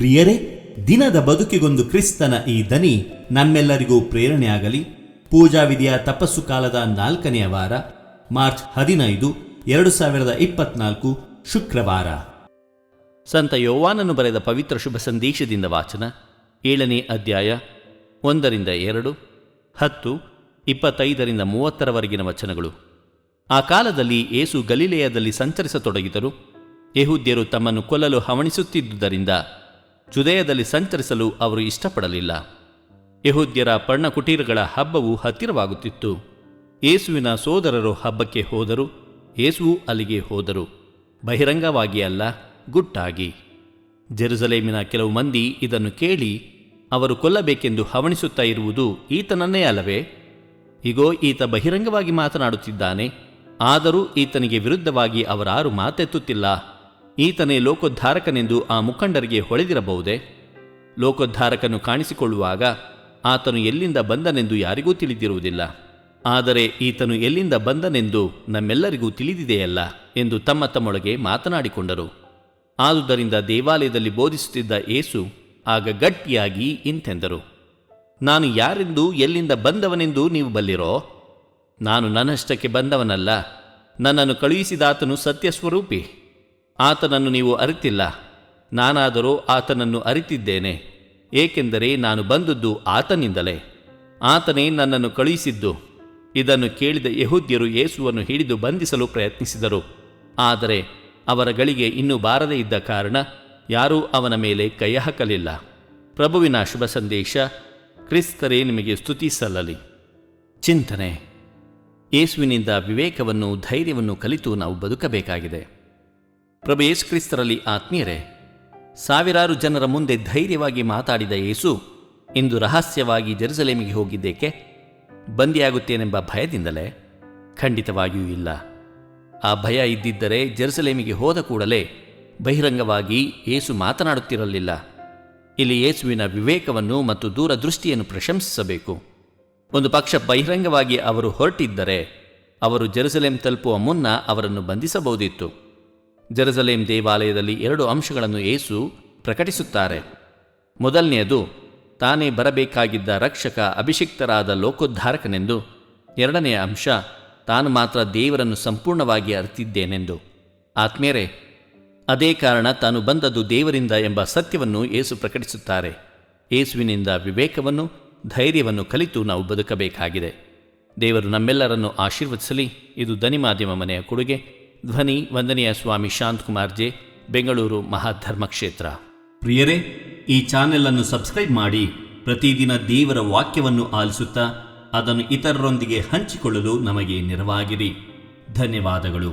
ಪ್ರಿಯರೇ, ದಿನದ ಬದುಕಿಗೊಂದು ಕ್ರಿಸ್ತನ ಈ ದನಿ ನಮ್ಮೆಲ್ಲರಿಗೂ ಪ್ರೇರಣೆಯಾಗಲಿ. ಪೂಜಾ ವಿಧಿಯ ತಪಸ್ಸು ಕಾಲದ 4ನೆಯ ವಾರ, ಮಾರ್ಚ್ 15, 2024, ಶುಕ್ರವಾರ. ಸಂತ ಯೋವಾನನು ಬರೆದ ಪವಿತ್ರ ಶುಭ ಸಂದೇಶದಿಂದ ವಾಚನ. 7ನೇ ಅಧ್ಯಾಯ, 1-2, 10, 25-30 ವಚನಗಳು. ಆ ಕಾಲದಲ್ಲಿ ಯೇಸು ಗಲಿಲೆಯದಲ್ಲಿ ಸಂಚರಿಸತೊಡಗಿದರು. ಯೆಹೂದ್ಯರು ತಮ್ಮನ್ನು ಕೊಲ್ಲಲು ಹವಣಿಸುತ್ತಿದ್ದುದರಿಂದ ಜುದಯದಲ್ಲಿ ಸಂಚರಿಸಲು ಅವರು ಇಷ್ಟಪಡಲಿಲ್ಲ. ಯೆಹೂದ್ಯರ ಪರ್ಣಕುಟೀರಗಳ ಹಬ್ಬವು ಹತ್ತಿರವಾಗುತ್ತಿತ್ತು. ಯೇಸುವಿನ ಸೋದರರು ಹಬ್ಬಕ್ಕೆ ಹೋದರು. ಯೇಸುವು ಅಲ್ಲಿಗೆ ಹೋದರು, ಬಹಿರಂಗವಾಗಿ ಅಲ್ಲ, ಗುಟ್ಟಾಗಿ. ಜೆರುಸಲೇಮಿನ ಕೆಲವು ಮಂದಿ ಇದನ್ನು ಕೇಳಿ ಅವರು ಕೊಲ್ಲಬೇಕೆಂದು ಹವಣಿಸುತ್ತಾ ಇರುವುದು ಈತನನ್ನೇ ಅಲ್ಲವೇ? ಇಗೋ, ಈತ ಬಹಿರಂಗವಾಗಿ ಮಾತನಾಡುತ್ತಿದ್ದಾನೆ, ಆದರೂ ಈತನಿಗೆ ವಿರುದ್ಧವಾಗಿ ಅವರಾರು ಮಾತೆತ್ತುತ್ತಿಲ್ಲ. ಈತನೇ ಲೋಕೋದ್ಧಾರಕನೆಂದು ಆ ಮುಖಂಡರಿಗೆ ಹೊಳೆದಿರಬಹುದೇ? ಲೋಕೋದ್ಧಾರಕನು ಕಾಣಿಸಿಕೊಳ್ಳುವಾಗ ಆತನು ಎಲ್ಲಿಂದ ಬಂದನೆಂದು ಯಾರಿಗೂ ತಿಳಿದಿರುವುದಿಲ್ಲ. ಆದರೆ ಈತನು ಎಲ್ಲಿಂದ ಬಂದನೆಂದು ನಮ್ಮೆಲ್ಲರಿಗೂ ತಿಳಿದಿದೆಯಲ್ಲ ಎಂದು ತಮ್ಮ ತಮ್ಮೊಳಗೆ ಮಾತನಾಡಿಕೊಂಡರು. ಆದುದರಿಂದ ದೇವಾಲಯದಲ್ಲಿ ಬೋಧಿಸುತ್ತಿದ್ದ ಯೇಸು ಆಗ ಗಟ್ಟಿಯಾಗಿ ಇಂತೆಂದರು, ನಾನು ಯಾರೆಂದು ಎಲ್ಲಿಂದ ಬಂದವನೆಂದು ನೀವು ಬಲ್ಲಿರೋ? ನಾನು ನನ್ನಷ್ಟಕ್ಕೆ ಬಂದವನಲ್ಲ, ನನ್ನನ್ನು ಕಳುಹಿಸಿದಾತನು ಸತ್ಯಸ್ವರೂಪಿ. ಆತನನ್ನು ನೀವು ಅರಿತಿಲ್ಲ, ನಾನಾದರೂ ಆತನನ್ನು ಅರಿತಿದ್ದೇನೆ, ಏಕೆಂದರೆ ನಾನು ಬಂದದ್ದು ಆತನಿಂದಲೇ, ಆತನೇ ನನ್ನನ್ನು ಕಳುಹಿಸಿದ್ದು. ಇದನ್ನು ಕೇಳಿದ ಯೆಹೂದ್ಯರು ಯೇಸುವನ್ನು ಹಿಡಿದು ಬಂಧಿಸಲು ಪ್ರಯತ್ನಿಸಿದರು. ಆದರೆ ಅವರ ಗಳಿಗೆ ಇನ್ನೂ ಬಾರದೇ ಇದ್ದ ಕಾರಣ ಯಾರೂ ಅವನ ಮೇಲೆ ಕೈ ಹಾಕಲಿಲ್ಲ. ಪ್ರಭುವಿನ ಶುಭ ಸಂದೇಶ. ಕ್ರಿಸ್ತರೇ ನಿಮಗೆ ಸ್ತುತಿ ಸಲ್ಲಲಿ. ಚಿಂತನೆ. ಯೇಸುವಿನಿಂದ ವಿವೇಕವನ್ನು, ಧೈರ್ಯವನ್ನು ಕಲಿತು ನಾವು ಬದುಕಬೇಕಾಗಿದೆ. ಪ್ರಭು ಯೇಸು ಕ್ರಿಸ್ತರಲ್ಲಿ ಆತ್ಮೀಯರೇ, ಸಾವಿರಾರು ಜನರ ಮುಂದೆ ಧೈರ್ಯವಾಗಿ ಮಾತಾಡಿದ ಯೇಸು ಇಂದು ರಹಸ್ಯವಾಗಿ ಜೆರುಸಲೇಮಿಗೆ ಹೋಗಿದ್ದೇಕೆ? ಬಂದಿಯಾಗುತ್ತೇನೆಂಬ ಭಯದಿಂದಲೇ? ಖಂಡಿತವಾಗಿಯೂ ಇಲ್ಲ. ಆ ಭಯ ಇದ್ದಿದ್ದರೆ ಜೆರುಸಲೇಮಿಗೆ ಹೋದ ಕೂಡಲೇ ಬಹಿರಂಗವಾಗಿ ಯೇಸು ಮಾತನಾಡುತ್ತಿರಲಿಲ್ಲ. ಇಲ್ಲಿ ಯೇಸುವಿನ ವಿವೇಕವನ್ನು ಮತ್ತು ದೂರದೃಷ್ಟಿಯನ್ನು ಪ್ರಶಂಸಿಸಬೇಕು. ಒಂದು ಪಕ್ಷ ಬಹಿರಂಗವಾಗಿ ಅವರು ಹೊರಟಿದ್ದರೆ ಅವರು ಜೆರುಸಲೇಮ್ ತಲುಪುವ ಮುನ್ನ ಅವರನ್ನು ಬಂಧಿಸಬಹುದಿತ್ತು. ಜೆರುಸಲೇಮ್ ದೇವಾಲಯದಲ್ಲಿ 2 ಅಂಶಗಳನ್ನು ಯೇಸು ಪ್ರಕಟಿಸುತ್ತಾರೆ. ಮೊದಲನೆಯದು, ತಾನೇ ಬರಬೇಕಾಗಿದ್ದ ರಕ್ಷಕ, ಅಭಿಷಿಕ್ತರಾದ ಲೋಕೋದ್ಧಾರಕನೆಂದು. 2ನೆಯ ಅಂಶ, ತಾನು ಮಾತ್ರ ದೇವರನ್ನು ಸಂಪೂರ್ಣವಾಗಿ ಅರಿತಿದ್ದೇನೆಂದು. ಆತ್ಮೀಯರೇ, ಅದೇ ಕಾರಣ ತಾನು ಬಂದದ್ದು ದೇವರಿಂದ ಎಂಬ ಸತ್ಯವನ್ನು ಯೇಸು ಪ್ರಕಟಿಸುತ್ತಾರೆ. ಯೇಸುವಿನಿಂದ ವಿವೇಕವನ್ನು, ಧೈರ್ಯವನ್ನು ಕಲಿತು ನಾವು ಬದುಕಬೇಕಾಗಿದೆ. ದೇವರು ನಮ್ಮೆಲ್ಲರನ್ನು ಆಶೀರ್ವದಿಸಲಿ. ಇದು ಧ್ವನಿ ಮಾಧ್ಯಮ ಮನೆಯ ಕೊಡುಗೆ. ಧ್ವನಿ ವಂದನೆಯ ಸ್ವಾಮಿ ಶಾಂತಕುಮಾರ್ ಜೆ, ಬೆಂಗಳೂರು ಮಹಾಧರ್ಮಕ್ಷೇತ್ರ. ಪ್ರಿಯರೇ, ಈ ಚಾನೆಲ್ ಅನ್ನು ಸಬ್ಸ್ಕ್ರೈಬ್ ಮಾಡಿ ಪ್ರತಿದಿನ ದೇವರ ವಾಕ್ಯವನ್ನು ಆಲಿಸುತ್ತಾ ಅದನ್ನು ಇತರರೊಂದಿಗೆ ಹಂಚಿಕೊಳ್ಳಲು ನಮಗೆ ನೆರವಾಗಿರಿ. ಧನ್ಯವಾದಗಳು.